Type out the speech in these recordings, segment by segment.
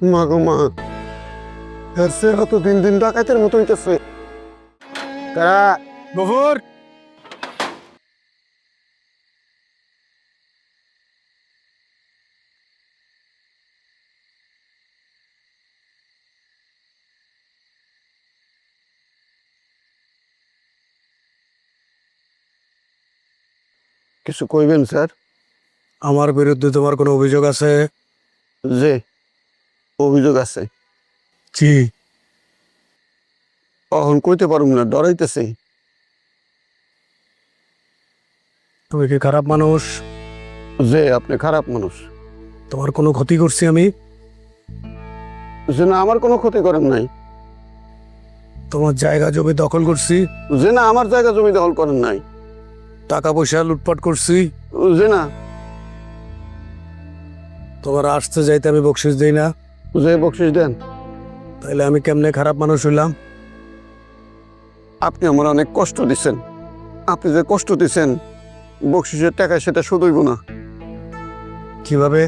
মা গো মা, এর চেহারা তো দিন দিন ডাকাতের মতো হইতেছে। কারা? গফুর, কিছু কইবেন স্যার? আমার বিরুদ্ধে তোমার কোনো অভিযোগ আছে? যে অভিযোগ আছে, জি। অহন কইতে পারুম না, ডরাইতেছে। তুমি কি খারাপ মানুষ? যে আপনি খারাপ মানুষ। তোমার কোনো ক্ষতি করছি আমি? যে না, আমার কোনো ক্ষতি করেন নাই। তোমার জায়গা জমি দখল করছি? যে না, আমার জায়গা জমি দখল করেন নাই। টাকা পয়সা লুটপাট করছি? যে না। তোমার আসতে যাইতে আমি বকশিস দিই না? যে বকশিস দেন। তাইলে আমি কেমনে খারাপ মানুষ হইলাম? আপনি আমার অনেক কষ্ট দিচ্ছেন। আপনি যে কষ্ট দিচ্ছেন, বকশিসের টাকায় সেটা শুধুইব না। কিভাবে?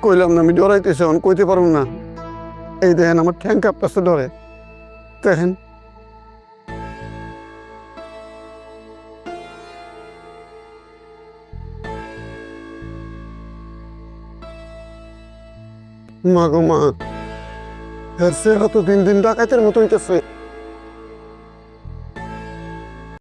কইলাম না, আমি ডরাইতেছি, অন কইতে পারুম না। এই দেখেন, আমার ঠ্যাং কাঁপতেছে ডরে। দেখেন। মা গো মা, এর চেহারা তো দিন দিন ডাকাতের মতো হইতেছে।